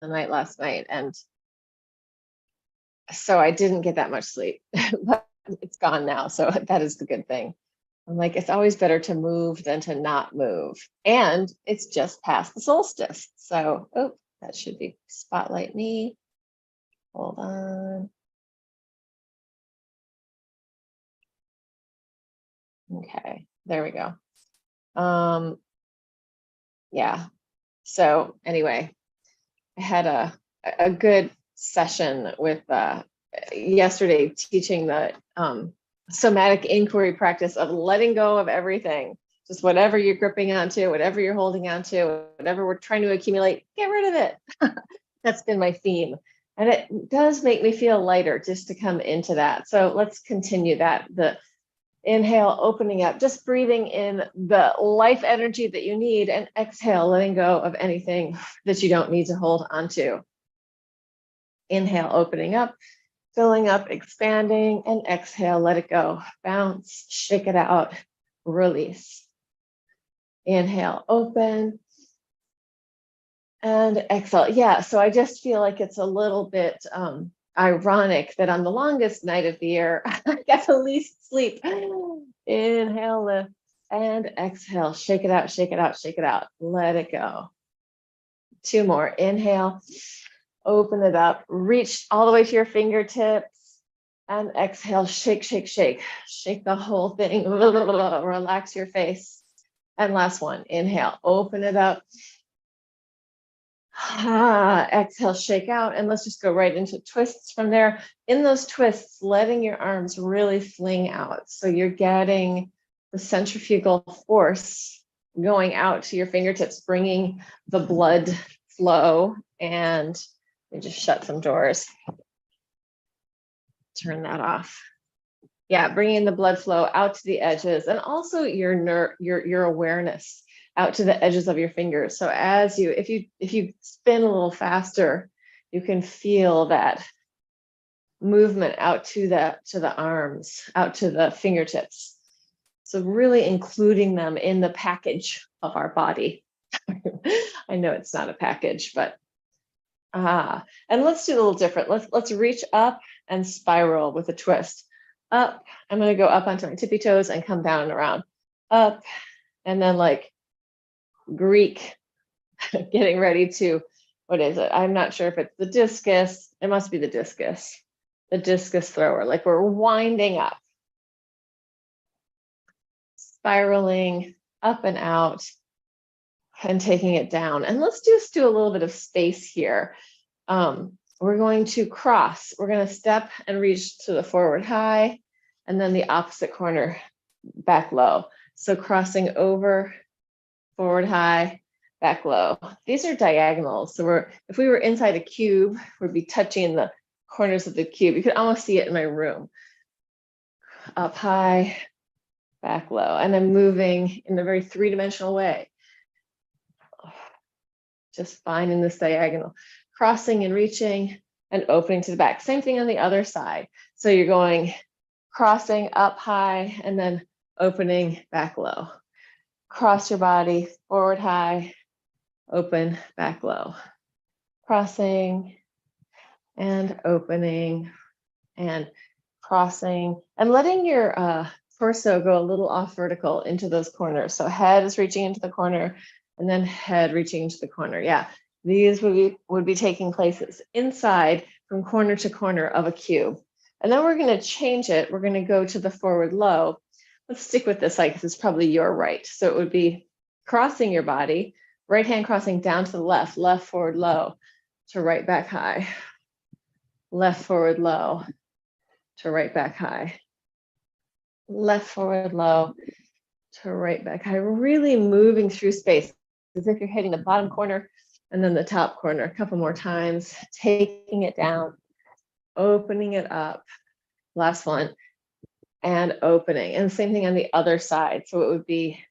the night last night, and so I didn't get that much sleep, but it's gone now. So that is the good thing. I'm like, it's always better to move than to not move. And it's just past the solstice. So, oh, that should be spotlight me. Hold on. Okay, there we go. Yeah. So anyway, I had a good session with yesterday teaching the somatic inquiry practice of letting go of everything. Just whatever you're gripping onto, whatever you're holding onto, whatever we're trying to accumulate, get rid of it. That's been my theme. And it does make me feel lighter just to come into that. So let's continue that. The inhale, opening up, just breathing in the life energy that you need, and exhale, letting go of anything that you don't need to hold onto. Inhale, opening up, filling up, expanding, and exhale, let it go. Bounce, shake it out, release. Inhale, open, and exhale. Yeah, so I just feel like it's a little bit ironic that on the longest night of the year, I got the least sleep. Inhale, lift, and exhale. Shake it out, shake it out, shake it out. Let it go. 2 more. Inhale, open it up, reach all the way to your fingertips, and exhale, shake, shake, shake. Shake the whole thing. Relax your face. And last one. Inhale, open it up. Exhale, shake out, and let's just go right into twists from there. In those twists, letting your arms really fling out. So you're getting the centrifugal force going out to your fingertips, bringing the blood flow. And we just shut some doors. Turn that off. Yeah, bringing the blood flow out to the edges, and also your awareness out to the edges of your fingers. So as you, if you spin a little faster, you can feel that movement out to the arms, out to the fingertips. So really including them in the package of our body. I know it's not a package, but and let's do a little different. Let's reach up and spiral with a twist. Up, I'm going to go up onto my tippy toes and come down and around. Up, and then like Greek, getting ready to, what is it? I'm not sure if it's the discus. It must be the discus thrower. Like we're winding up, spiraling up and out, and taking it down. And let's just do a little bit of space here. We're going to cross. We're going to step and reach to the forward high, and then the opposite corner back low. So crossing over, forward high, back low. These are diagonals. So if we were inside a cube, we'd be touching the corners of the cube. You could almost see it in my room. Up high, back low. And I'm moving in a very three-dimensional way. Just finding this diagonal. Crossing and reaching and opening to the back. Same thing on the other side. So you're going crossing up high and then opening back low. Cross your body, forward high, open, back low. Crossing and opening and crossing, and letting your torso go a little off vertical into those corners. So head is reaching into the corner and then head reaching into the corner. Yeah, these would be taking places inside from corner to corner of a cube. And then we're going to change it. We're going to go to the forward low. Let's stick with this side because it's probably your right. So it would be crossing your body, right hand crossing down to the left, left forward low to right back high, left forward low to right back high, left forward low to right back high. Really moving through space as if you're hitting the bottom corner and then the top corner a couple more times, taking it down, opening it up. Last one. And opening. And the same thing on the other side. So it would be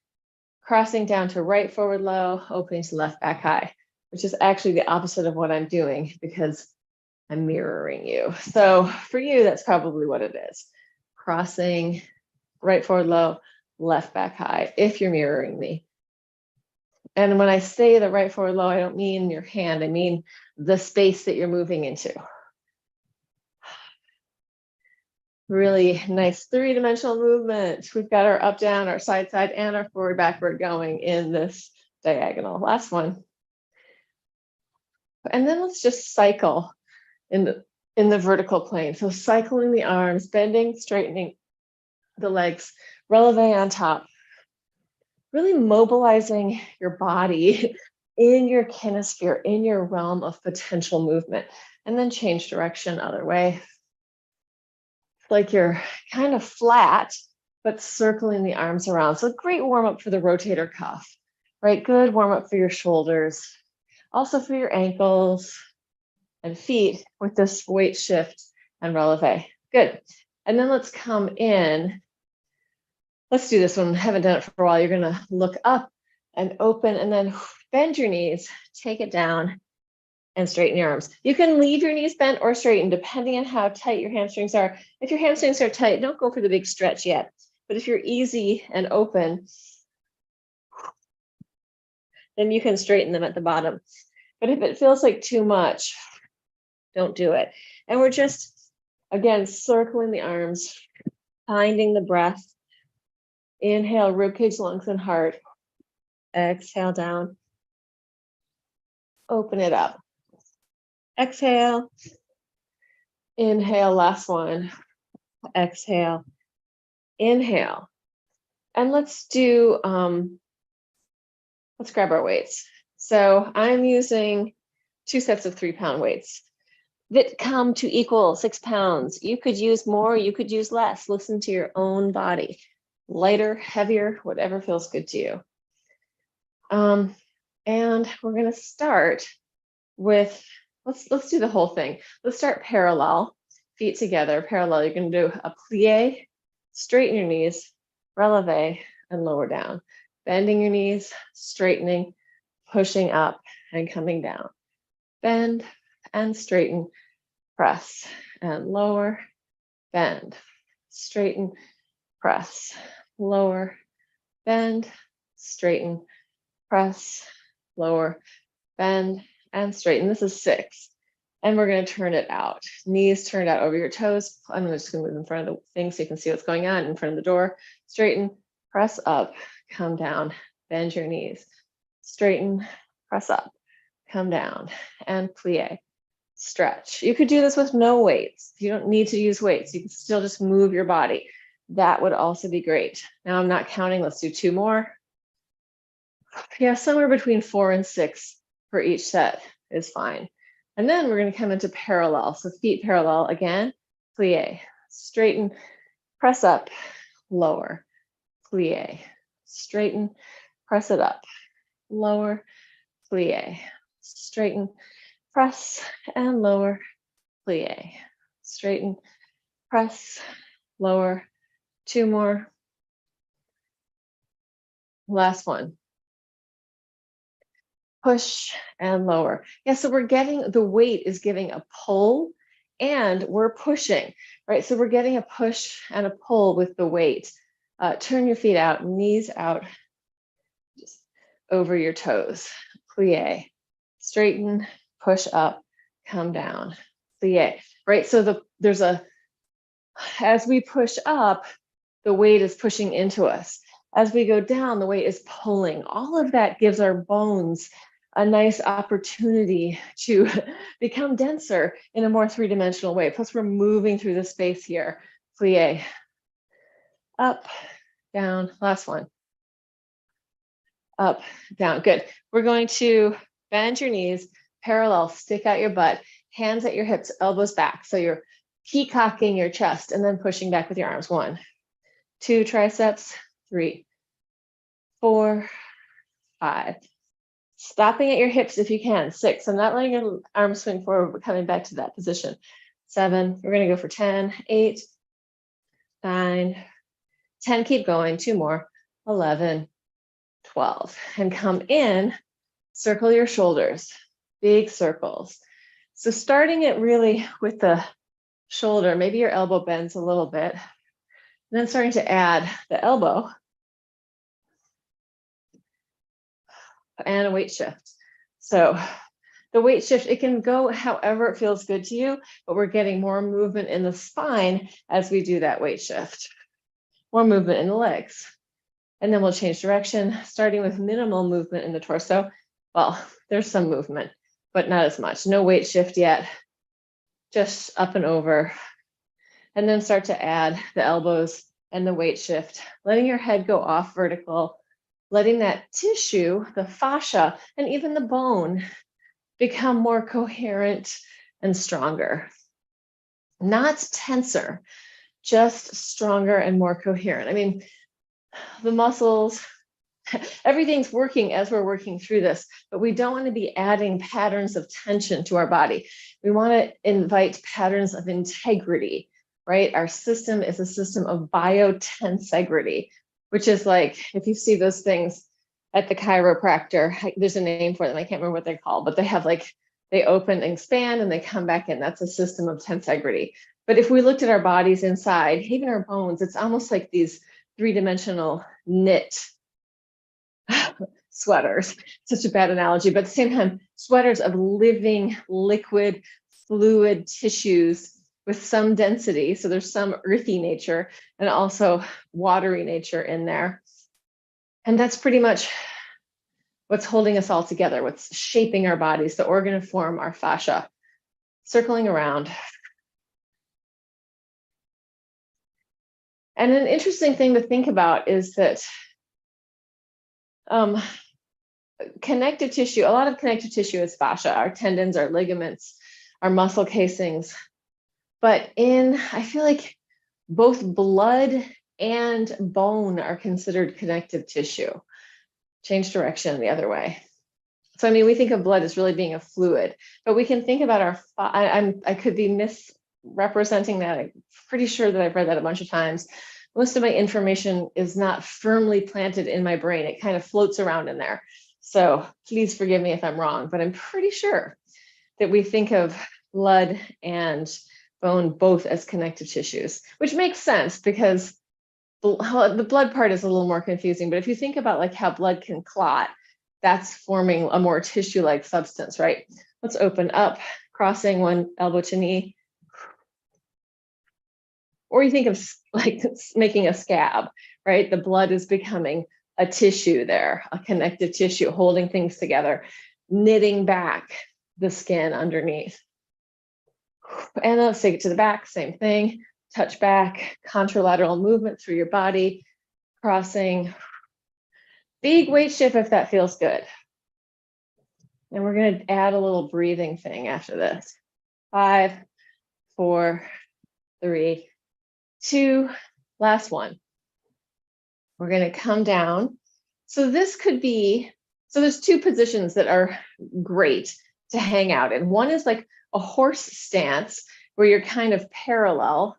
crossing down to right forward low, opening to left back high, which is actually the opposite of what I'm doing because I'm mirroring you. So for you, that's probably what it is. Crossing, right forward low, left back high, if you're mirroring me. And when I say the right forward low, I don't mean your hand, I mean the space that you're moving into. Really nice three-dimensional movement. We've got our up, down, our side, side, and our forward, backward going in this diagonal. Last one. And then let's just cycle in the vertical plane. So cycling the arms, bending, straightening the legs, releve on top. Really mobilizing your body in your kinesphere, in your realm of potential movement. And then change direction other way. Like you're kind of flat, but circling the arms around. So great warm up for the rotator cuff, right? Good warm up for your shoulders, also for your ankles and feet with this weight shift and releve. Good. And then let's come in. Let's do this one. I haven't done it for a while. You're going to look up and open and then bend your knees, take it down and straighten your arms. You can leave your knees bent or straightened depending on how tight your hamstrings are. If your hamstrings are tight, don't go for the big stretch yet. But if you're easy and open, then you can straighten them at the bottom. But if it feels like too much, don't do it. And we're just, again, circling the arms, finding the breath. Inhale, ribcage, lungs, and heart. Exhale down. Open it up. Exhale. Inhale, last one. Exhale. Inhale. And let's do, let's grab our weights. So I'm using 2 sets of 3-pound weights that come to equal 6 pounds. You could use more, you could use less. Listen to your own body. Lighter, heavier, whatever feels good to you. And we're going to start with, let's do the whole thing. Let's start parallel, feet together, parallel. You're going to do a plie, straighten your knees, releve, and lower down. Bending your knees, straightening, pushing up, and coming down. Bend and straighten, press, and lower, bend, straighten, press, lower, bend, straighten, press, lower, bend, and straighten. This is 6. And we're going to turn it out. Knees turned out over your toes. I'm just going to move in front of the thing so you can see what's going on in front of the door. Straighten, press up, come down, bend your knees. Straighten, press up, come down, and plie. Stretch. You could do this with no weights. You don't need to use weights. You can still just move your body. That would also be great. Now I'm not counting. Let's do 2 more. Yeah, somewhere between 4 and 6 for each set is fine. And then we're going to come into parallel. So feet parallel again, plie, straighten, press up, lower, plie, straighten, press it up, lower, plie, straighten, press, and lower, plie, straighten, press, lower. 2 more. Last one. Push and lower. Yeah, so we're getting, the weight is giving a pull and we're pushing, right? So we're getting a push and a pull with the weight. Turn your feet out, knees out, just over your toes. Plie, straighten, push up, come down. Plie, right? So there's a, as we push up, the weight is pushing into us. As we go down, the weight is pulling. All of that gives our bones a nice opportunity to become denser in a more 3-dimensional way. Plus we're moving through the space here. Plie, up, down, last one. Up, down, good. We're going to bend your knees, parallel, stick out your butt, hands at your hips, elbows back. So you're peacocking your chest and then pushing back with your arms. 1, 2 triceps, 3, 4, 5. Stopping at your hips if you can. 6. I'm not letting your arms swing forward, but coming back to that position. 7. We're going to go for 10, 8, 9, 10. Keep going. 2 more. 11, 12. And come in, circle your shoulders. Big circles. So starting it really with the shoulder, maybe your elbow bends a little bit. And then starting to add the elbow. and a weight shift. So the weight shift, it can go however it feels good to you, but we're getting more movement in the spine as we do that weight shift. More movement in the legs. And then we'll change direction, starting with minimal movement in the torso. Well, there's some movement, but not as much. No weight shift yet, just up and over. And then start to add the elbows and the weight shift, letting your head go off vertical, letting that tissue, the fascia, and even the bone become more coherent and stronger. Not tenser, just stronger and more coherent. I mean, the muscles, everything's working as we're working through this, but we don't want to be adding patterns of tension to our body. We want to invite patterns of integrity, right? Our system is a system of biotensegrity, which is like, if you see those things at the chiropractor, there's a name for them. I can't remember what they're called, but they have like, they open and expand and they come back in. That's a system of tensegrity. But if we looked at our bodies inside, even our bones, it's almost like these three-dimensional knit sweaters. Such a bad analogy, but at the same time, sweaters of living, liquid, fluid tissues with some density. So there's some earthy nature and also watery nature in there. And that's pretty much what's holding us all together, what's shaping our bodies, the organ of form, our fascia, circling around. And an interesting thing to think about is that connective tissue, a lot of connective tissue is fascia, our tendons, our ligaments, our muscle casings. But I feel like both blood and bone are considered connective tissue. Change direction the other way. So, I mean, we think of blood as really being a fluid, but we can think about I could be misrepresenting that. I'm pretty sure that I've read that a bunch of times. Most of my information is not firmly planted in my brain. It kind of floats around in there. So please forgive me if I'm wrong, but I'm pretty sure that we think of blood and bone both as connective tissues, which makes sense because the blood part is a little more confusing. But if you think about like how blood can clot, that's forming a more tissue-like substance, right? Let's open up, crossing one elbow to knee. Or you think of like making a scab, right? The blood is becoming a tissue there, a connective tissue, holding things together, knitting back the skin underneath. And let's take it to the back, same thing. Touch back, contralateral movement through your body, crossing. Big weight shift if that feels good. And we're going to add a little breathing thing after this. 5, 4, 3, 2, last one. We're going to come down. So this could be, so there's two positions that are great to hang out in. One is like a horse stance where you're kind of parallel.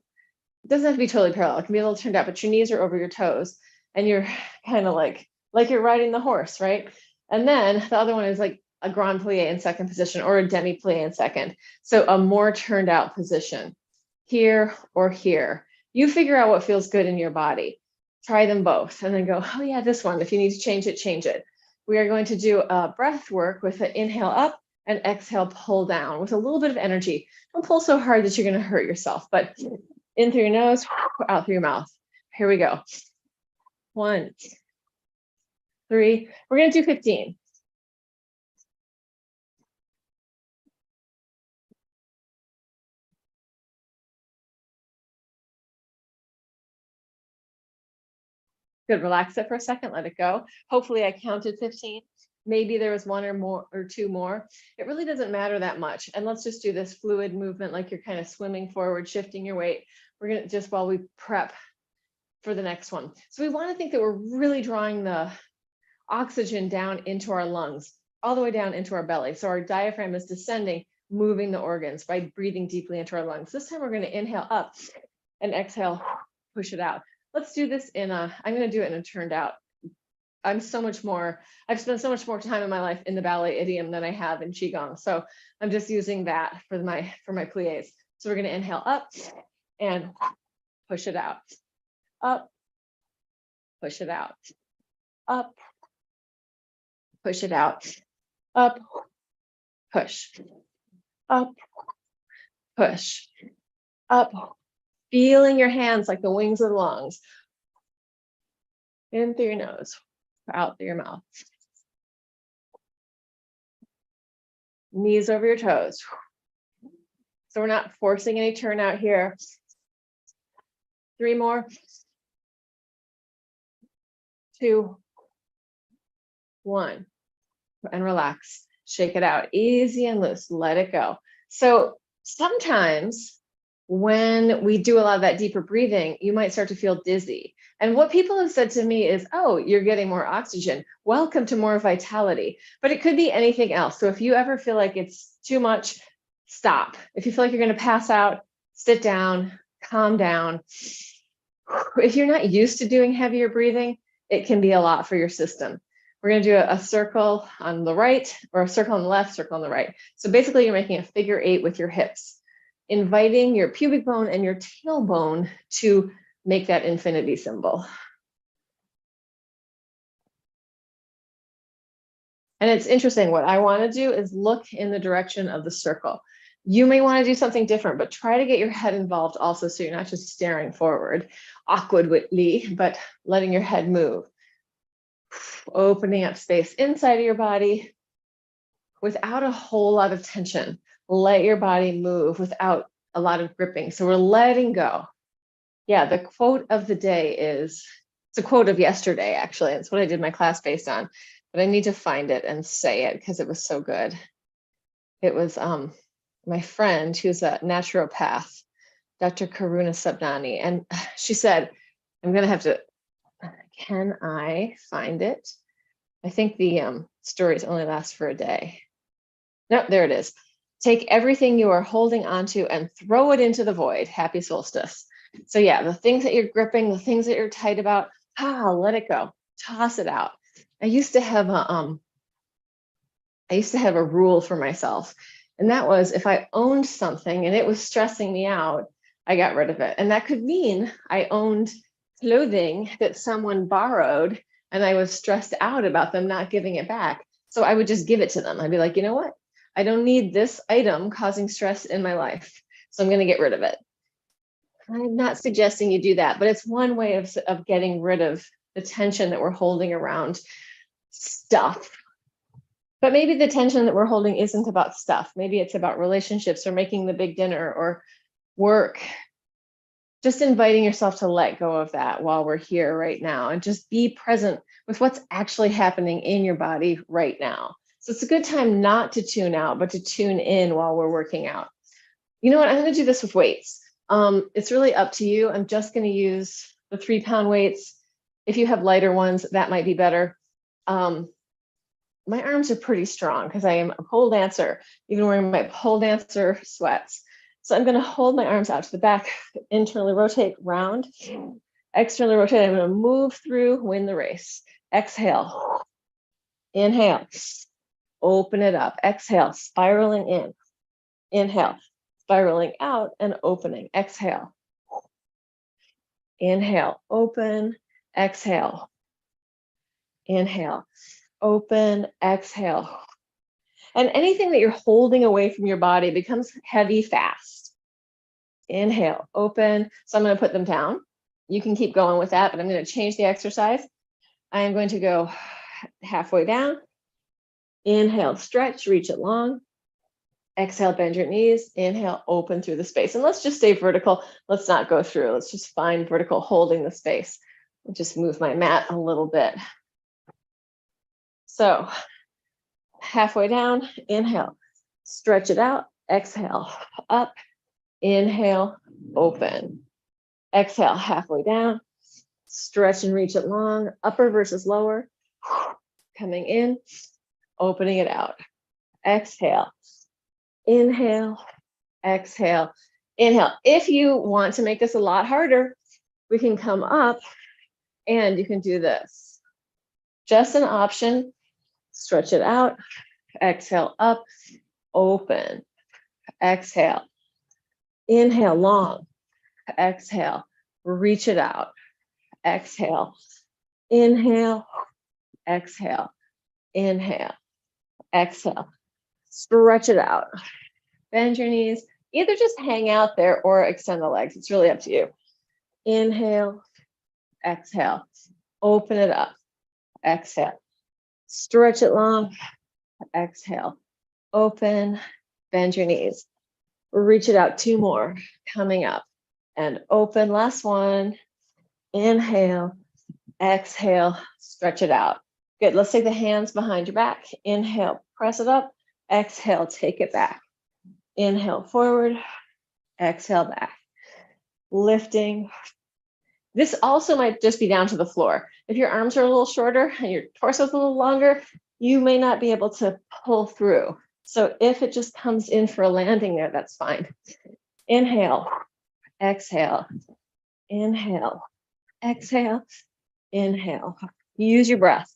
It doesn't have to be totally parallel. It can be a little turned out, but your knees are over your toes and you're kind of like you're riding the horse, right? And then the other one is like a grand plie in second position or a demi plie in second. So a more turned out position here or here. You figure out what feels good in your body. Try them both and then go, oh yeah, this one. If you need to change it, change it. We are going to do a breath work with an inhale up and exhale pull down with a little bit of energy. Don't pull so hard that you're going to hurt yourself, but in through your nose, out through your mouth. Here we go. 1, 3. We're going to do 15. Good. Relax it for a second. Let it go. Hopefully I counted 15. Maybe there was one or more or two more. It really doesn't matter that much. And let's just do this fluid movement like you're kind of swimming forward, shifting your weight. We're going to just while we prep for the next one. So we want to think that we're really drawing the oxygen down into our lungs, all the way down into our belly. So our diaphragm is descending, moving the organs by breathing deeply into our lungs. This time we're going to inhale up and exhale, push it out. Let's do this I'm going to do it in a turned out. I've spent so much more time in my life in the ballet idiom than I have in Qigong. So I'm just using that for my pliés. So we're going to inhale up and push it out. Up, push it out. Up, Push it out. Up, push. Up, push. Up. Feeling your hands like the wings of the lungs. In through your nose, out through your mouth. Knees over your toes. So we're not forcing any turnout here. 3 more. 2, 1. And relax. Shake it out. Easy and loose. Let it go. So sometimes when we do a lot of that deeper breathing, you might start to feel dizzy. And what people have said to me is, oh, you're getting more oxygen. Welcome to more vitality. But it could be anything else. So if you ever feel like it's too much, stop. If you feel like you're going to pass out, sit down, calm down. If you're not used to doing heavier breathing, it can be a lot for your system. We're going to do a circle on the right, or a circle on the left, circle on the right. So basically you're making a figure 8 with your hips, inviting your pubic bone and your tailbone to make that infinity symbol. And it's interesting, what I want to do is look in the direction of the circle. You may want to do something different, but try to get your head involved also, so you're not just staring forward awkwardly, but letting your head move. Opening up space inside of your body without a whole lot of tension. Let your body move without a lot of gripping. So we're letting go. Yeah, the quote of the day is, it's a quote of yesterday, actually. It's what I did my class based on, but I need to find it and say it because it was so good. It was my friend who's a naturopath, Dr. Karuna Subnani. And she said, I'm going to have to, can I find it? I think the stories only last for a day. No, there it is. Take everything you are holding onto and throw it into the void. Happy solstice. So yeah, the things that you're gripping, the things that you're tight about, let it go. Toss it out. I used to have a rule for myself. And that was, if I owned something and it was stressing me out, I got rid of it. And that could mean I owned clothing that someone borrowed and I was stressed out about them not giving it back. So I would just give it to them. I'd be like, you know what? I don't need this item causing stress in my life, so I'm going to get rid of it. I'm not suggesting you do that, but it's one way of getting rid of the tension that we're holding around stuff. But maybe the tension that we're holding isn't about stuff. Maybe it's about relationships or making the big dinner or work. Just inviting yourself to let go of that while we're here right now and just be present with what's actually happening in your body right now. So it's a good time not to tune out, but to tune in while we're working out. You know what? I'm going to do this with weights. It's really up to you. I'm just going to use the 3-pound weights. If you have lighter ones, that might be better. My arms are pretty strong because I am a pole dancer, even wearing my pole dancer sweats. So I'm going to hold my arms out to the back, internally rotate round, externally rotate. I'm going to move through, win the race. Exhale, inhale, open it up. Exhale, spiraling in. Inhale, spiraling out and opening. Exhale. Inhale, open, exhale. Inhale, open, exhale. And anything that you're holding away from your body becomes heavy fast. Inhale, open. So I'm going to put them down. You can keep going with that, but I'm going to change the exercise. I am going to go halfway down. Inhale, stretch, reach it long. Exhale, bend your knees. Inhale, open through the space. And let's just stay vertical. Let's not go through. Let's just find vertical, holding the space. I'll just move my mat a little bit. So halfway down, inhale, stretch it out. Exhale, up. Inhale, open. Exhale, halfway down. Stretch and reach it long. Upper versus lower. Coming in, opening it out. Exhale. Inhale, exhale, inhale. If you want to make this a lot harder, we can come up and you can do this. Just an option. Stretch it out. Exhale, up, open. Exhale. Inhale, long. Exhale, reach it out. Exhale. Inhale, exhale. Inhale, exhale, stretch it out. Bend your knees, either just hang out there or extend the legs. It's really up to you. Inhale, exhale, open it up, exhale, stretch it long, exhale, open, bend your knees, reach it out, 2 more, coming up, and open, last one, inhale, exhale, stretch it out. Good, let's take the hands behind your back, inhale, press it up, exhale, take it back, inhale, forward, exhale, back, lifting. This also might just be down to the floor. If your arms are a little shorter and your torso is a little longer, you may not be able to pull through. So if it just comes in for a landing there, that's fine. Inhale, exhale, inhale, exhale, inhale. Use your breath.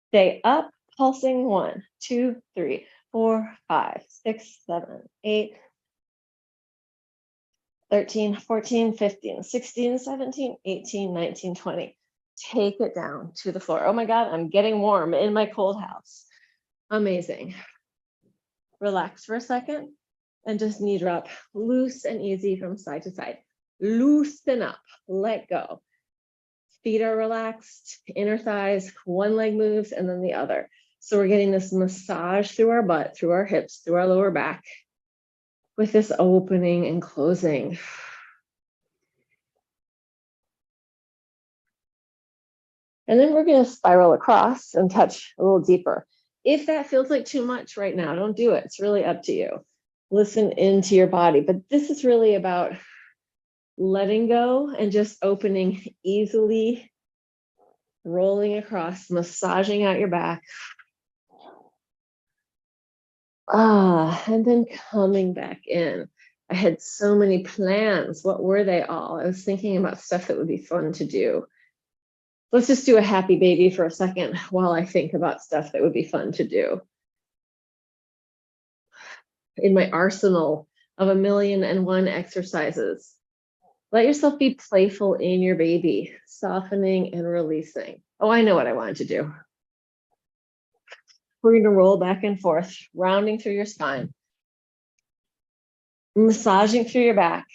Stay up, pulsing 1, 2, 3, 4, 5, 6, 7, 8, 13, 14, 15, 16, 17, 18, 19, 20. Take it down to the floor. Oh my God, I'm getting warm in my cold house. Amazing. Relax for a second and just knee drop, loose and easy from side to side. Loosen up, let go. Feet are relaxed, inner thighs, one leg moves and then the other. So we're getting this massage through our butt, through our hips, through our lower back, with this opening and closing. And then we're going to spiral across and touch a little deeper. If that feels like too much right now, don't do it. It's really up to you. Listen into your body. But this is really about letting go and just opening easily, rolling across, massaging out your back. And then coming back in. I had so many plans. What were they all? I was thinking about stuff that would be fun to do. Let's just do a happy baby for a second while I think about stuff that would be fun to do. In my arsenal of 1,000,001 exercises, let yourself be playful in your baby, softening and releasing. Oh, I know what I wanted to do. We're going to roll back and forth, rounding through your spine, massaging through your back.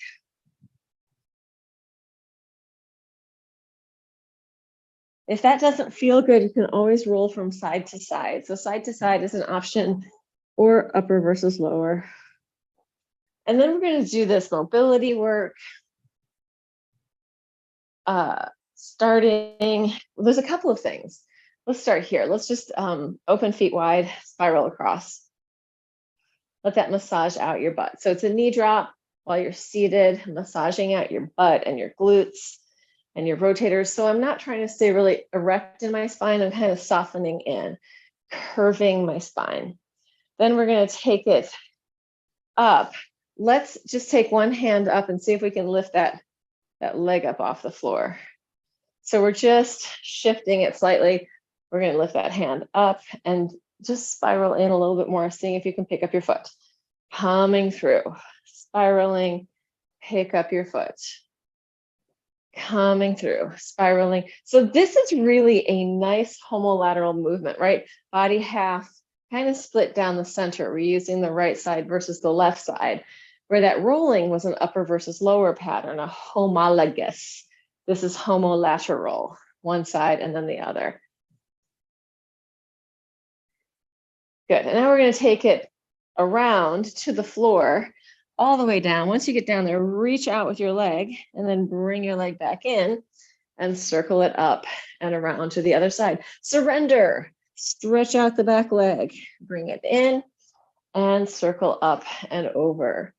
If that doesn't feel good, you can always roll from side to side. So side to side is an option, or upper versus lower. And then we're going to do this mobility work. Starting, there's a couple of things. Let's start here. Let's just open feet wide, spiral across. Let that massage out your butt. So it's a knee drop while you're seated, massaging out your butt and your glutes and your rotators. So I'm not trying to stay really erect in my spine. I'm kind of softening in, curving my spine. Then we're going to take it up. Let's just take one hand up and see if we can lift that leg up off the floor. So we're just shifting it slightly. We're going to lift that hand up and just spiral in a little bit more, seeing if you can pick up your foot. Coming through, spiraling, pick up your foot. Coming through, spiraling. So this is really a nice homolateral movement, right? Body half, kind of split down the center. We're using the right side versus the left side, where that rolling was an upper versus lower pattern, a homologous. This is homolateral, one side and then the other. Good, and now we're going to take it around to the floor, all the way down. Once you get down there, reach out with your leg and then bring your leg back in and circle it up and around to the other side. Surrender, stretch out the back leg, bring it in and circle up and over.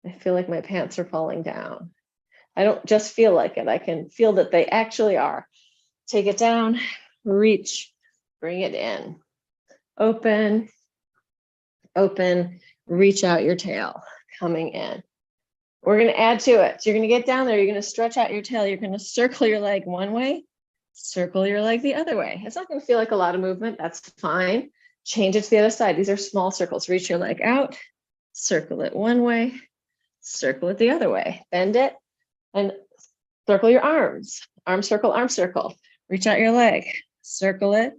I feel like my pants are falling down. I don't just feel like it. I can feel that they actually are. Take it down, reach, bring it in. Open, open, reach out your tail, coming in. We're going to add to it. So you're going to get down there. You're going to stretch out your tail. You're going to circle your leg one way, circle your leg the other way. It's not going to feel like a lot of movement. That's fine. Change it to the other side. These are small circles. Reach your leg out, circle it one way, circle it the other way. Bend it and Circle your arms. Arm circle, arm circle. Reach out your leg. Circle it,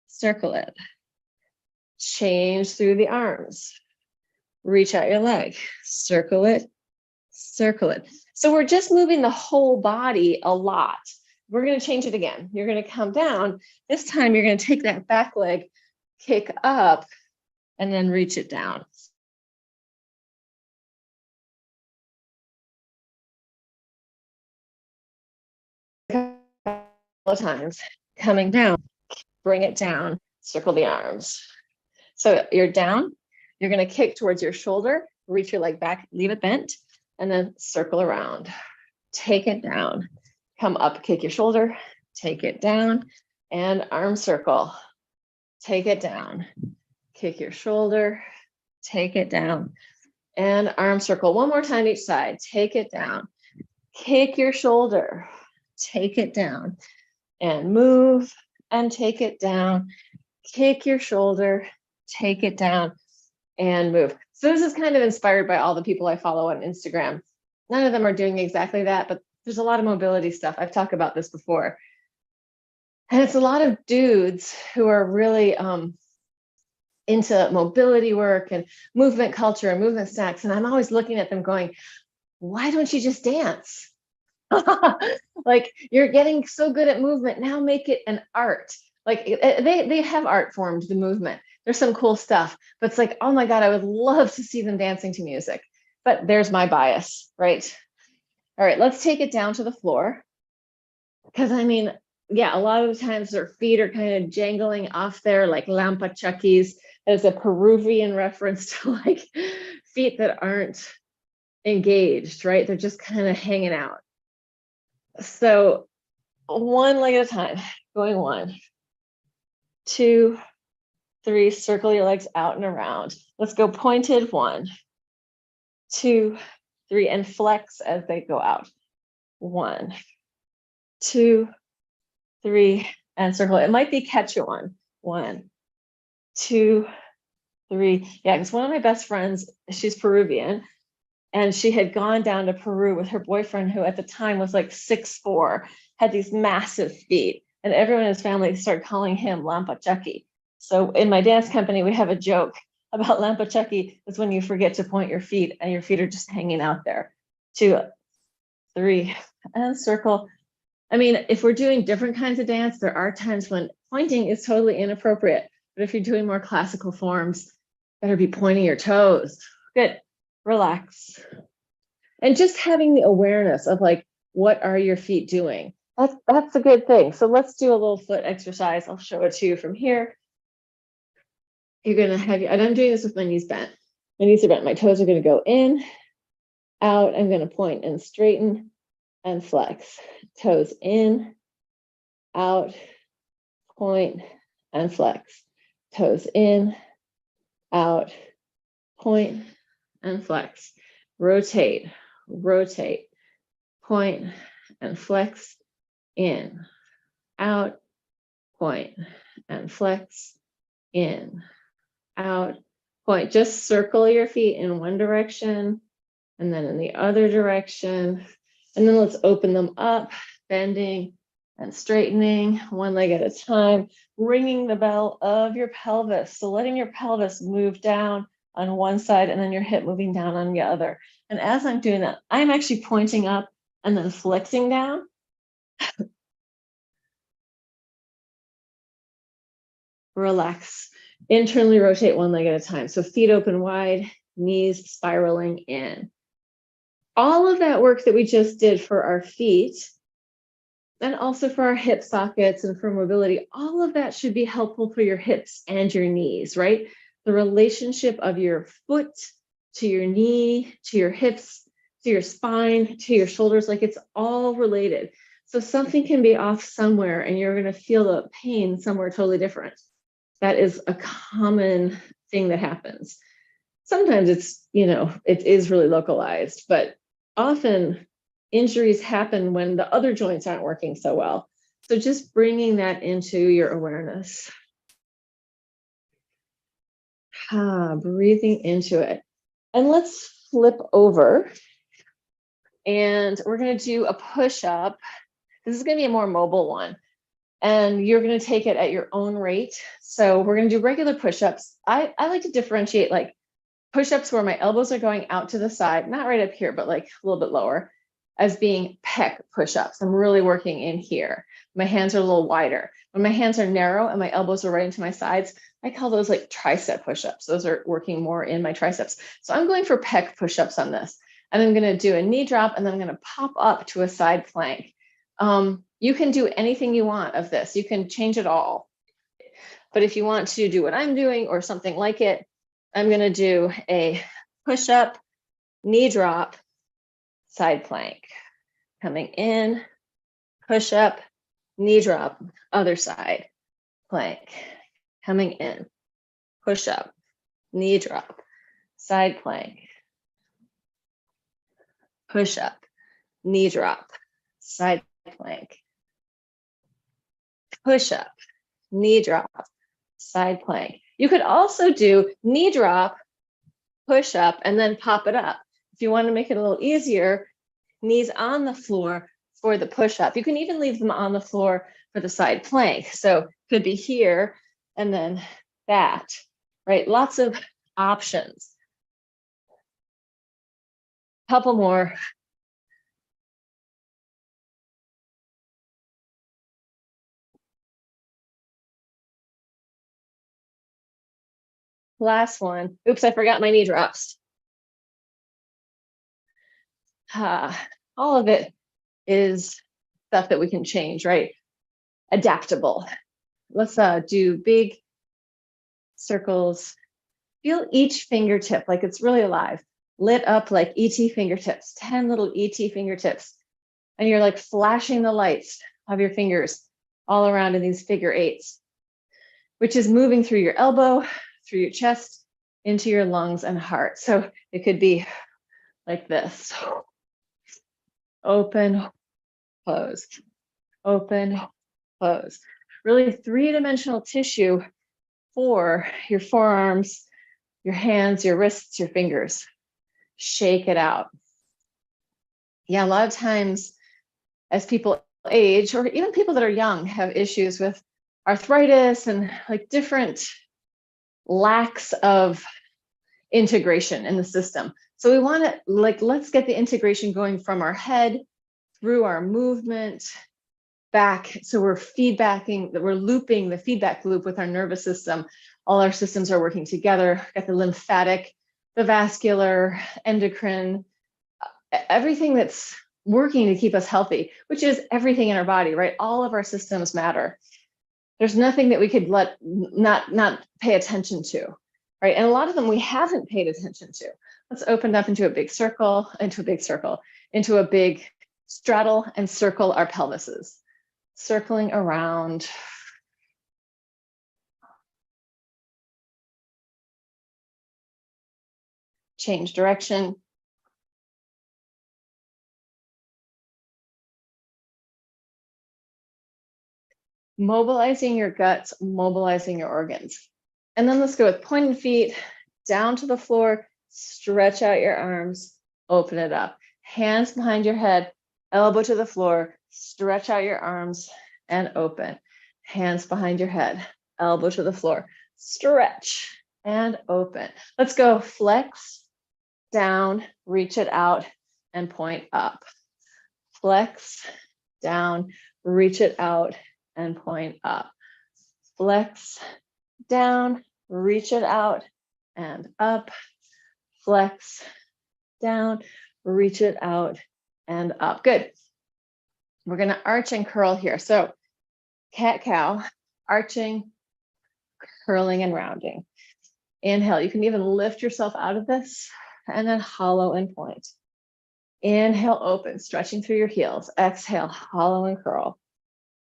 circle it. Change through the arms. Reach out your leg. Circle it, circle it. So we're just moving the whole body a lot. We're going to change it again. You're going to come down. This time you're going to take that back leg, kick up, and then reach it down. A couple of times. Coming down, bring it down, circle the arms. So you're down, you're going to kick towards your shoulder, reach your leg back, leave it bent, and then circle around. Take it down. Come up, kick your shoulder, take it down, and arm circle. Take it down. Kick your shoulder, take it down, and arm circle. One more time each side. Take it down. Kick your shoulder, take it down, and move, and take it down. Kick your shoulder, take it down, and move. So this is kind of inspired by all the people I follow on Instagram. None of them are doing exactly that, but there's a lot of mobility stuff. I've talked about this before. And it's a lot of dudes who are really into mobility work and movement culture and movement snacks. And I'm always looking at them going, why don't you just dance? Like, you're getting so good at movement. Now make it an art. Like, they have art formed the movement. There's some cool stuff, but it's like, oh my God, I would love to see them dancing to music. But there's my bias, right? All right, let's take it down to the floor. Because I mean, yeah, a lot of the times their feet are kind of jangling off there like lampa chuckies. As a Peruvian reference to like feet that aren't engaged, right? They're just kind of hanging out. So one leg at a time, going 1, 2, 3, circle your legs out and around. Let's go pointed 1, 2, 3, and flex as they go out. 1, 2, 3, and circle. It might be catch it 1, 2, 3. Yeah, because one of my best friends, she's Peruvian, and she had gone down to Peru with her boyfriend, who at the time was like 6'4", had these massive feet, and everyone in his family started calling him Lampa Chucky. So in my dance company, we have a joke about Lampa Chucky. Is when you forget to point your feet and your feet are just hanging out there. 2, 3, and circle. I mean, if we're doing different kinds of dance, there are times when pointing is totally inappropriate. But if you're doing more classical forms, better be pointing your toes. Good. Relax. And just having the awareness of like, what are your feet doing? That's a good thing. So let's do a little foot exercise. I'll show it to you from here. You're going to have, and I'm doing this with my knees bent. My knees are bent. My toes are going to go in, out. I'm going to point and straighten and flex. Toes in, out, point, and flex. Toes in, out, point, and flex. Rotate, rotate, point, and flex. In, out, point, and flex. In, out, point. Just circle your feet in one direction and then in the other direction. And then let's open them up, bending and straightening one leg at a time, ringing the bell of your pelvis. So letting your pelvis move down on one side and then your hip moving down on the other. And as I'm doing that, I'm actually pointing up and then flexing down. Relax. Internally rotate one leg at a time. So feet open wide, knees spiraling in. All of that work that we just did for our feet and also for our hip sockets and for mobility, all of that should be helpful for your hips and your knees, right? The relationship of your foot to your knee, to your hips, to your spine, to your shoulders, like it's all related. So something can be off somewhere and you're going to feel the pain somewhere totally different. That is a common thing that happens. Sometimes it's, it is really localized, but often injuries happen when the other joints aren't working so well. So just bringing that into your awareness. Breathing into it. And let's flip over And we're going to do a push-up. This is going to be a more mobile one. And you're going to take it at your own rate. So we're going to do regular push-ups. I like to differentiate like push-ups where my elbows are going out to the side, not right up here, but like a little bit lower, as being pec push-ups. I'm really working in here. My hands are a little wider. When my hands are narrow and my elbows are right into my sides, I call those like tricep push-ups. Those are working more in my triceps. So I'm going for pec push-ups on this. And I'm going to do a knee drop, and then I'm going to pop up to a side plank. You can do anything you want of this. You can change it all. But if you want to do what I'm doing or something like it, I'm going to do a push-up, knee drop, side plank. Coming in, push-up, knee drop, other side, plank. Coming in, push-up, knee drop, side plank. Push-up, knee drop, side plank. Push-up, knee drop, side plank. You could also do knee drop, push up, and then pop it up. If you want to make it a little easier, knees on the floor for the push up. You can even leave them on the floor for the side plank. So could be here and then that, right? Lots of options. Couple more. Last one. Oops, I forgot my knee drops. All of it is stuff that we can change, right? Adaptable. Let's do big circles. Feel each fingertip like it's really alive, lit up like ET fingertips, 10 little ET fingertips. And you're like flashing the lights of your fingers all around in these figure eights, which is moving through your elbow, through your chest, into your lungs and heart. So it could be like this. Open, close, open, close. Really three-dimensional tissue for your forearms, your hands, your wrists, your fingers. Shake it out. Yeah, a lot of times as people age, or even people that are young, have issues with arthritis and like different lacks of integration in the system. So we want to like, let's get the integration going from our head through our movement back. So we're feedbacking, that we're looping the feedback loop with our nervous system. All our systems are working together. Got the lymphatic, the vascular, endocrine, everything that's working to keep us healthy, which is everything in our body, right? All of our systems matter. There's nothing that we could let not pay attention to, right? And a lot of them we haven't paid attention to. Let's open up into a big circle, into a big straddle and circle our pelvises. Circling around. Change direction. Mobilizing your guts, mobilizing your organs. And then let's go with pointed feet, down to the floor, stretch out your arms, open it up. Hands behind your head, elbow to the floor, stretch out your arms and open. Hands behind your head, elbow to the floor, stretch and open. Let's go flex, down, reach it out and point up. Flex, down, reach it out and point up. Flex, down, reach it out and up. Flex, down, reach it out and up. Good. We're going to arch and curl here. So cat-cow, arching, curling and rounding. Inhale. You can even lift yourself out of this and then hollow and point. Inhale, open, stretching through your heels. Exhale, hollow and curl.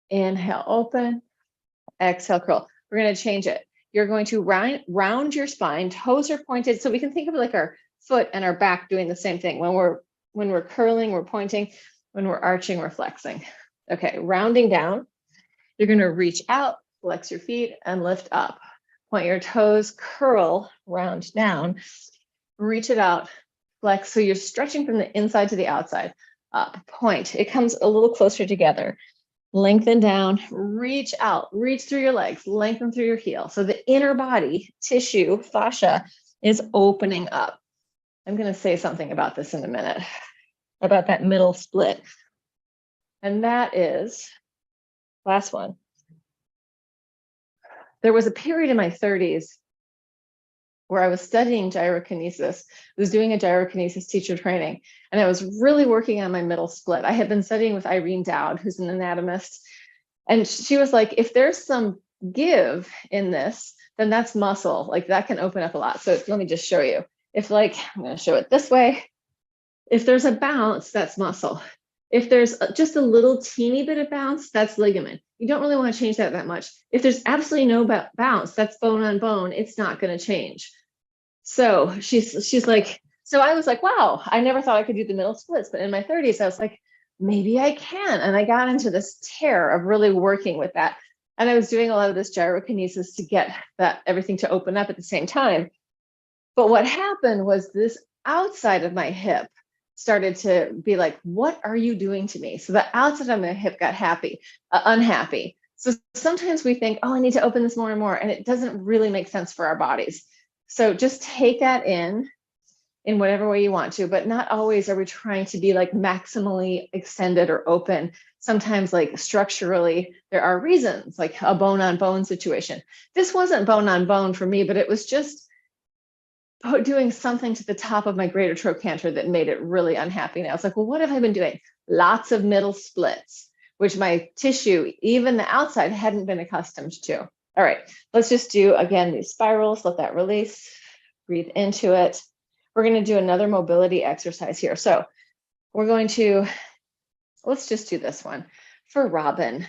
Inhale, open. Exhale, curl. We're going to change it. You're going to round your spine. Toes are pointed. So we can think of it like our foot and our back doing the same thing. When we're curling, we're pointing. When we're arching, we're flexing. Okay, rounding down. You're going to reach out, flex your feet, and lift up. Point your toes, curl, round down. Reach it out, flex. So you're stretching from the inside to the outside. Up, point. It comes a little closer together. Lengthen down, reach out, reach through your legs, lengthen through your heel. So the inner body tissue, fascia, is opening up. I'm going to say something about this in a minute, about that middle split. And that is, last one. There was a period in my 30s where I was studying gyrokinesis. I was doing a gyrokinesis teacher training, and I was really working on my middle split. I had been studying with Irene Dowd, who's an anatomist, and she was like, if there's some give in this, then that's muscle. Like that can open up a lot. So let me just show you. If like, I'm going to show it this way. If there's a bounce, that's muscle. If there's just a little teeny bit of bounce, that's ligament. You don't really want to change that much. If there's absolutely no bounce, that's bone on bone. It's not going to change. So she's like, so I was like, wow, I never thought I could do the middle splits, but in my 30s, I was like, maybe I can. And I got into this tear of really working with that. And I was doing a lot of this gyrokinesis to get that everything to open up at the same time. But what happened was this outside of my hip started to be like, what are you doing to me? So the outside of my hip got unhappy. So sometimes we think, oh, I need to open this more and more. And it doesn't really make sense for our bodies. So just take that in whatever way you want to, but not always are we trying to be like maximally extended or open. Sometimes like structurally, there are reasons, like a bone on bone situation. This wasn't bone on bone for me, but it was just doing something to the top of my greater trochanter that made it really unhappy. And I was like, well, what have I been doing? Lots of middle splits, which my tissue, even the outside, hadn't been accustomed to. All right, let's just do, again, these spirals, let that release, breathe into it. We're going to do another mobility exercise here. So we're going to, let's just do this one. For Robin,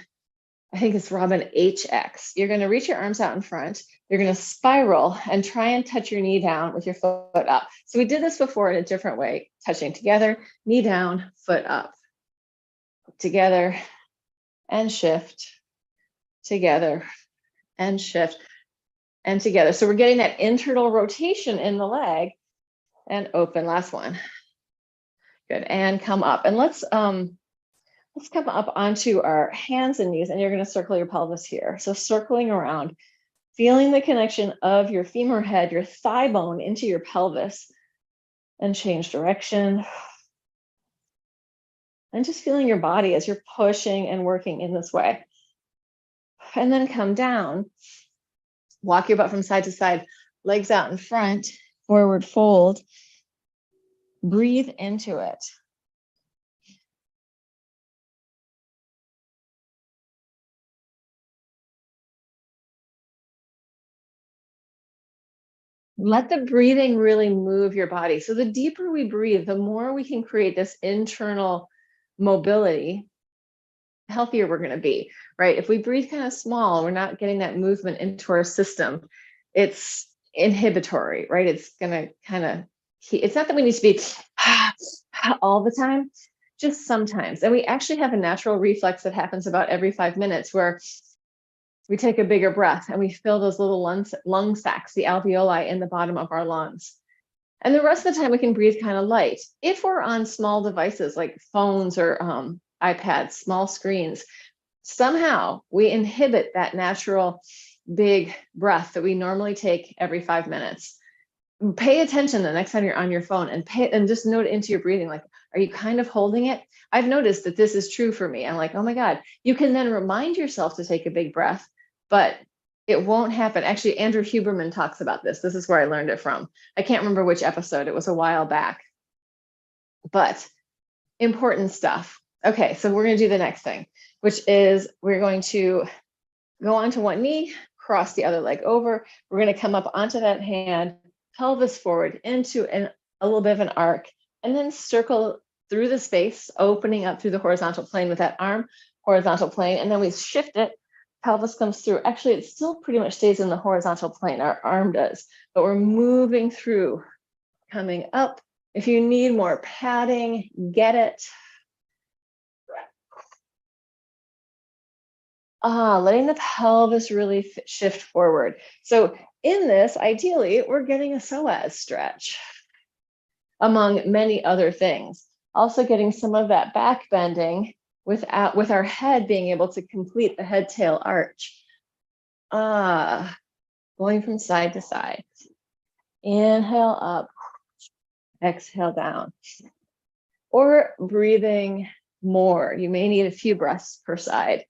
I think it's Robin HX. You're going to reach your arms out in front. You're going to spiral and try and touch your knee down with your foot up. So we did this before in a different way, touching together, knee down, foot up, together and shift, together and shift and together. So we're getting that internal rotation in the leg and open. Last one. Good. And come up. And let's come up onto our hands and knees, and you're going to circle your pelvis here. So circling around, feeling the connection of your femur head, your thigh bone into your pelvis, and change direction. And just feeling your body as you're pushing and working in this way. And then come down, walk your butt from side to side, legs out in front, forward fold, breathe into it. Let the breathing really move your body. So the deeper we breathe, the more we can create this internal mobility, the healthier we're going to be, right? If we breathe kind of small, we're not getting that movement into our system. It's inhibitory, right? It's going to kind of, it's not that we need to be all the time, just sometimes. And we actually have a natural reflex that happens about every 5 minutes where we take a bigger breath and we fill those little lung sacs, the alveoli in the bottom of our lungs. And the rest of the time we can breathe kind of light. If we're on small devices like phones or iPads, small screens, somehow we inhibit that natural big breath that we normally take every 5 minutes. Pay attention the next time you're on your phone and just note into your breathing, like, are you kind of holding it? I've noticed that this is true for me. I'm like, oh my God, you can then remind yourself to take a big breath, but it won't happen. Actually, Andrew Huberman talks about this. This is where I learned it from. I can't remember which episode. It was a while back, but important stuff. Okay, so we're going to do the next thing, which is we're going to go onto one knee, cross the other leg over. We're going to come up onto that hand, pelvis forward into a little bit of an arc, and then circle through the space, opening up through the horizontal plane with that arm, horizontal plane, and then we shift it. Pelvis comes through. Actually, it still pretty much stays in the horizontal plane. Our arm does, but we're moving through, coming up. If you need more padding, get it. Letting the pelvis really shift forward. So in this, ideally, we're getting a psoas stretch. among many other things. Also getting some of that back bending with our head being able to complete the head tail arch. Going from side to side. Inhale up, exhale down. Or breathing more. You may need a few breaths per side.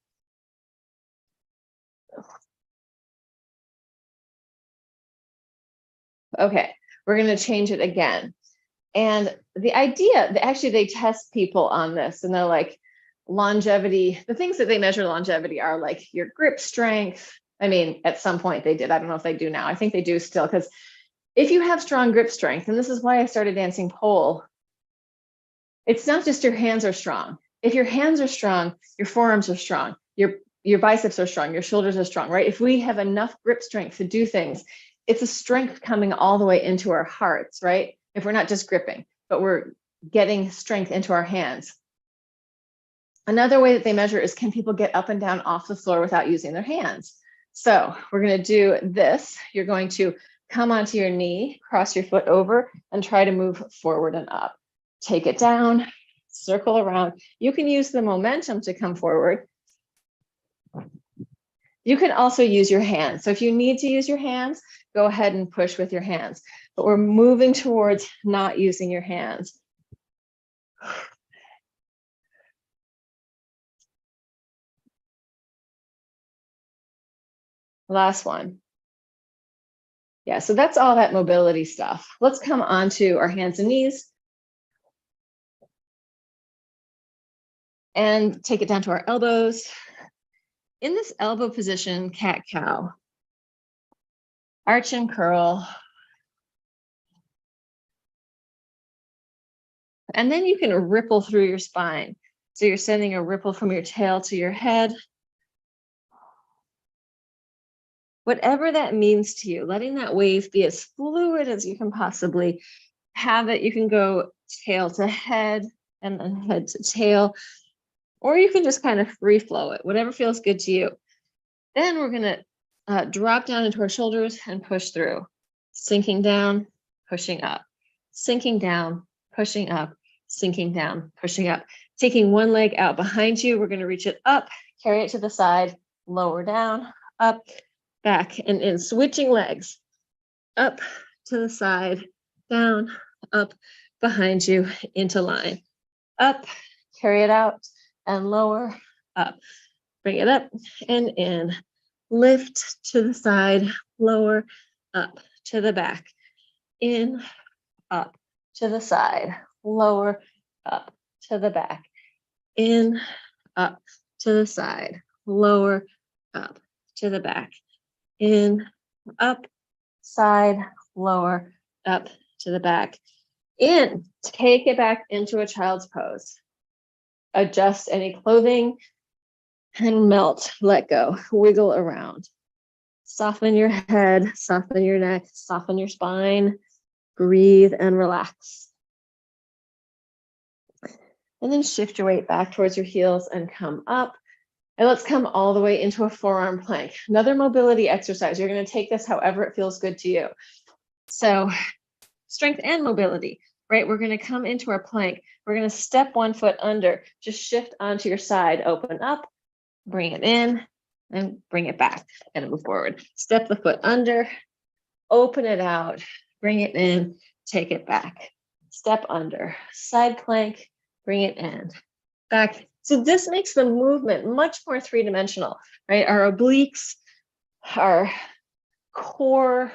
Okay, we're going to change it again. And the idea, actually, they test people on this, and they're like, longevity, the things that they measure longevity are like your grip strength. I mean, at some point they did. I don't know if they do now. I think they do still, because if you have strong grip strength, and this is why I started dancing pole, it's not just your hands are strong. If your hands are strong, your forearms are strong, your biceps are strong, your shoulders are strong, right? If we have enough grip strength to do things, it's a strength coming all the way into our hearts, right? If we're not just gripping, but we're getting strength into our hands. Another way that they measure is, can people get up and down off the floor without using their hands? So we're going to do this. You're going to come onto your knee, cross your foot over, and try to move forward and up. Take it down, circle around. You can use the momentum to come forward. You can also use your hands. So if you need to use your hands, go ahead and push with your hands. But we're moving towards not using your hands. Last one. Yeah, so that's all that mobility stuff. Let's come onto our hands and knees. And take it down to our elbows. In this elbow position, cat-cow. Arch and curl. And then you can ripple through your spine. So you're sending a ripple from your tail to your head. Whatever that means to you, letting that wave be as fluid as you can possibly have it. You can go tail to head and then head to tail, or you can just kind of free flow it, whatever feels good to you. Then we're going to drop down into our shoulders and push through, sinking down, pushing up, sinking down, pushing up, sinking down, pushing up. Taking one leg out behind you, we're going to reach it up, carry it to the side, lower down, up, back, and in. Switching legs, up to the side, down, up, behind you, into line, up, carry it out, and lower, up. Bring it up and in. Lift to the side, lower, up, to the back, in, up, to the side, lower, up, to the back, in, up, to the side, lower, up, to the back, in, up, side, lower, up, to the back, in. Take it back into a child's pose. Adjust any clothing and melt, let go, wiggle around. Soften your head, soften your neck, soften your spine, breathe and relax. And then shift your weight back towards your heels and come up. And let's come all the way into a forearm plank. Another mobility exercise. You're going to take this however it feels good to you. So strength and mobility, right? We're going to come into our plank. We're going to step one foot under, just shift onto your side, open up, bring it in, and bring it back and move forward. Step the foot under, open it out, bring it in, take it back. Step under, side plank, bring it in, back. So this makes the movement much more three-dimensional, right? Our obliques, our core,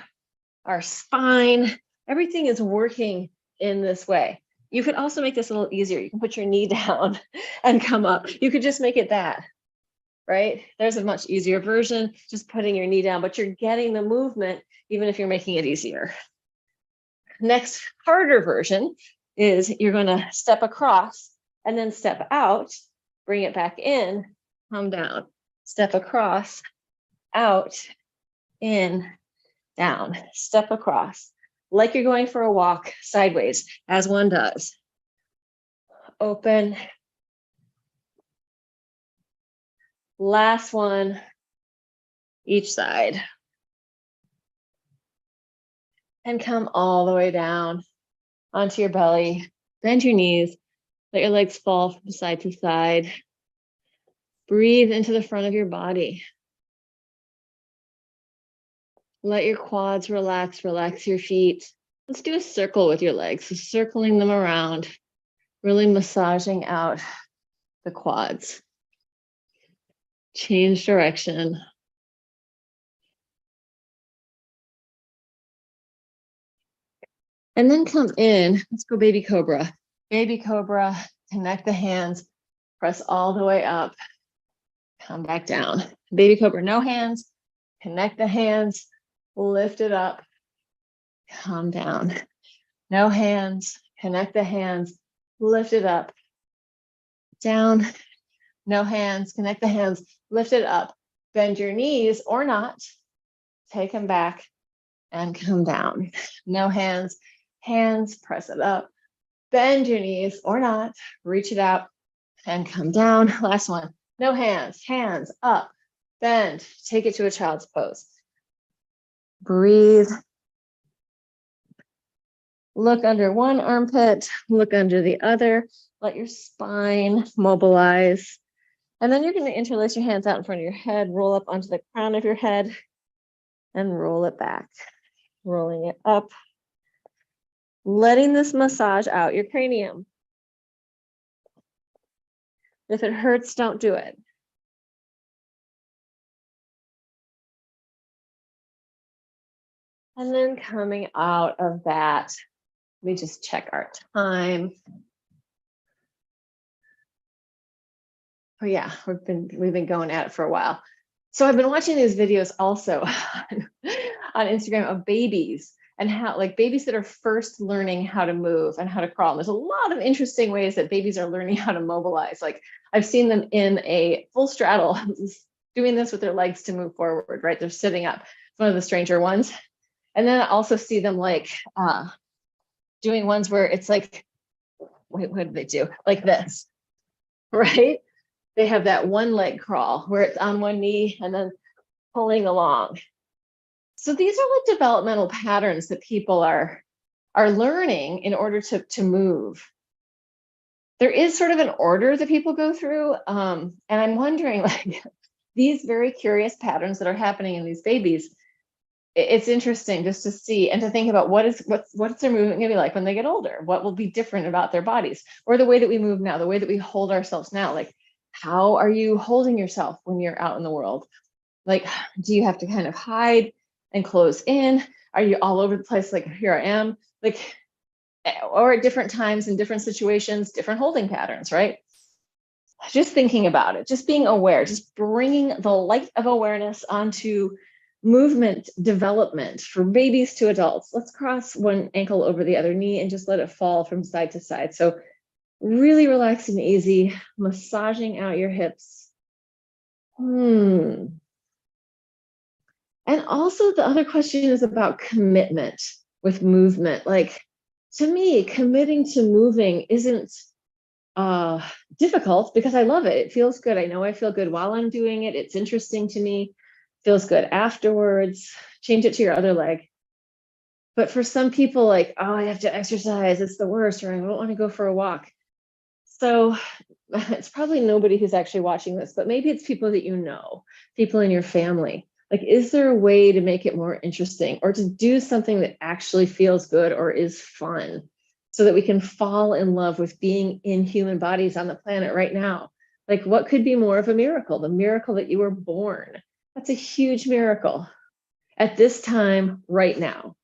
our spine, everything is working in this way. You could also make this a little easier. You can put your knee down and come up. You could just make it that, right? There's a much easier version, just putting your knee down, but you're getting the movement even if you're making it easier. Next harder version is you're going to step across and then step out, bring it back in, come down, step across, out, in, down, step across, like you're going for a walk sideways, as one does. Open. Last one, each side. And come all the way down, onto your belly. Bend your knees. Let your legs fall from side to side. Breathe into the front of your body. Let your quads relax. Relax your feet. Let's do a circle with your legs. So circling them around, really massaging out the quads. Change direction. And then come in. Let's go baby cobra. Baby cobra, connect the hands, press all the way up, come back down. Baby cobra, no hands, connect the hands, lift it up, come down. No hands, connect the hands, lift it up, down. No hands, connect the hands, lift it up. Bend your knees or not, take them back and come down. No hands, hands, press it up. Bend your knees or not, reach it out and come down. Last one. No hands, hands up, bend, take it to a child's pose. Breathe. Look under one armpit, look under the other. Let your spine mobilize. And then you're going to interlace your hands out in front of your head, roll up onto the crown of your head, and roll it back. Rolling it up. Letting this massage out your cranium. If it hurts, don't do it. And then coming out of that, let me just check our time. Oh yeah, we've been going at it for a while. So I've been watching these videos also on Instagram of babies and how, like, babies that are first learning how to move and how to crawl. And there's a lot of interesting ways that babies are learning how to mobilize. Like, I've seen them in a full straddle doing this with their legs to move forward, right? They're sitting up. It's one of the stranger ones. And then I also see them like doing ones where it's like, wait, what do they do? Like this, right? They have that one leg crawl where it's on one knee and then pulling along. So these are like developmental patterns that people are learning in order to move. There is sort of an order that people go through. And I'm wondering, like, these very curious patterns that are happening in these babies, it's interesting just to see and to think about what's their movement gonna be like when they get older. What will be different about their bodies, or the way that we move now, the way that we hold ourselves now. Like, how are you holding yourself when you're out in the world? Like, do you have to kind of hide and close in? Are you all over the place? Like, here I am, like, or at different times in different situations, different holding patterns, right? Just thinking about it, just being aware, just bringing the light of awareness onto movement development for babies to adults. Let's cross one ankle over the other knee and just let it fall from side to side. So really relaxed and easy, massaging out your hips. And also the other question is about commitment with movement. Like, to me, committing to moving isn't difficult because I love it. It feels good. I know I feel good while I'm doing it. It's interesting to me. Feels good afterwards. Change it to your other leg. But for some people, like, oh, I have to exercise, it's the worst, or I don't want to go for a walk. So it's probably nobody who's actually watching this, but maybe it's people that you know, people in your family. Like, is there a way to make it more interesting, or to do something that actually feels good or is fun, so that we can fall in love with being in human bodies on the planet right now? Like, what could be more of a miracle? The miracle that you were born. That's a huge miracle at this time right now.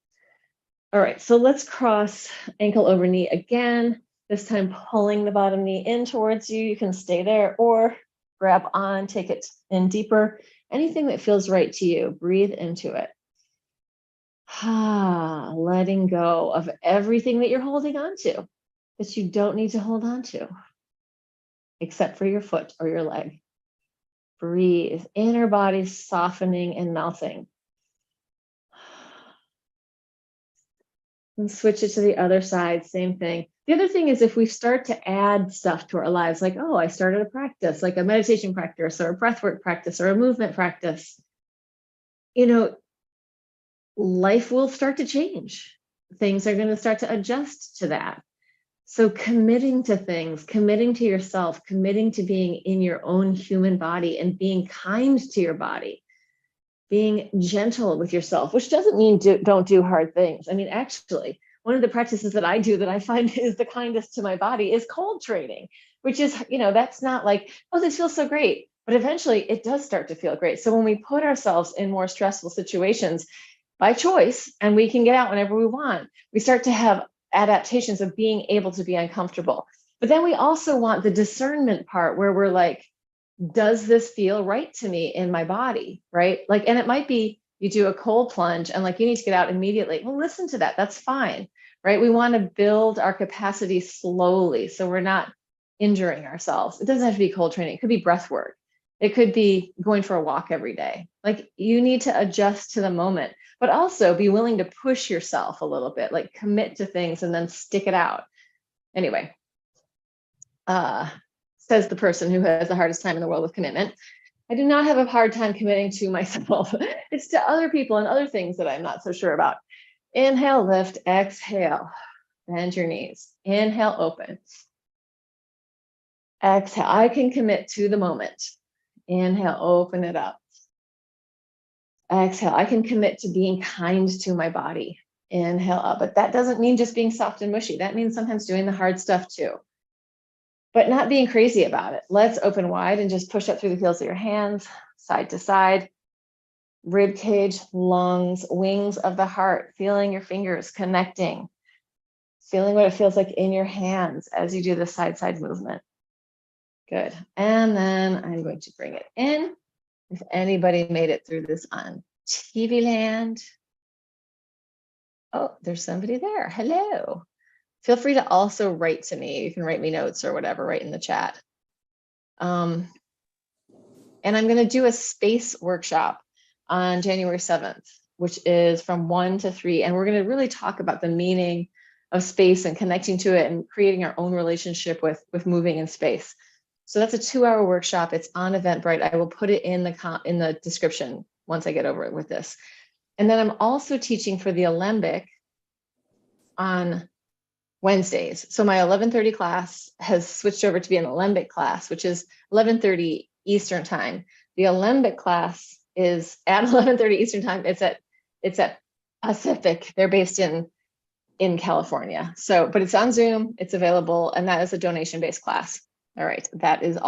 All right, so let's cross ankle over knee again, this time pulling the bottom knee in towards you. You can stay there or grab on, take it in deeper. Anything that feels right to you, breathe into it. Letting go of everything that you're holding on to, that you don't need to hold on to, except for your foot or your leg. Breathe, inner body softening and melting. And switch it to the other side, same thing. The other thing is, if we start to add stuff to our lives, like, oh, I started a practice, like a meditation practice or a breathwork practice or a movement practice, you know, life will start to change. things are going to start to adjust to that. So committing to things, committing to yourself, committing to being in your own human body and being kind to your body, being gentle with yourself, which doesn't mean don't do hard things. I mean, actually, one of the practices that I do that I find is the kindest to my body is cold training, which is, that's not like, oh, this feels so great. But eventually it does start to feel great. So when we put ourselves in more stressful situations by choice, and we can get out whenever we want, we start to have adaptations of being able to be uncomfortable. But then we also want the discernment part where we're like, does this feel right to me in my body, right? Like, and it might be you do a cold plunge and like you need to get out immediately. Well, listen to that. That's fine, right? We want to build our capacity slowly so we're not injuring ourselves. It doesn't have to be cold training. It could be breath work. It could be going for a walk every day. Like you need to adjust to the moment, but also be willing to push yourself a little bit, like commit to things and then stick it out. Anyway, says the person who has the hardest time in the world with commitment. I do not have a hard time committing to myself. It's to other people and other things that I'm not so sure about. Inhale, lift, exhale, bend your knees. Inhale, open. Exhale, I can commit to the moment. Inhale, open it up. Exhale, I can commit to being kind to my body. Inhale up, but that doesn't mean just being soft and mushy. That means sometimes doing the hard stuff too, but not being crazy about it. Let's open wide and just push up through the heels of your hands, side to side, rib cage, lungs, wings of the heart, feeling your fingers connecting, feeling what it feels like in your hands as you do the side movement. Good. And then I'm going to bring it in. If anybody made it through this on TV land. Oh, there's somebody there. Hello. Feel free to also write to me. You can write me notes or whatever, right in the chat. And I'm going to do a space workshop on January 7th, which is from 1 to 3. And we're going to really talk about the meaning of space and connecting to it and creating our own relationship with moving in space. So that's a 2-hour workshop. It's on Eventbrite. I will put it in the description once I get over it with this. And then I'm also teaching for the Alembic on Wednesdays. So my 11:30 class has switched over to be an Alembic class, which is 11:30 Eastern time. The Alembic class is at 11:30 Eastern time. It's at Pacific. They're based in California. So, but it's on Zoom. It's available, and that is a donation-based class. All right, that is all.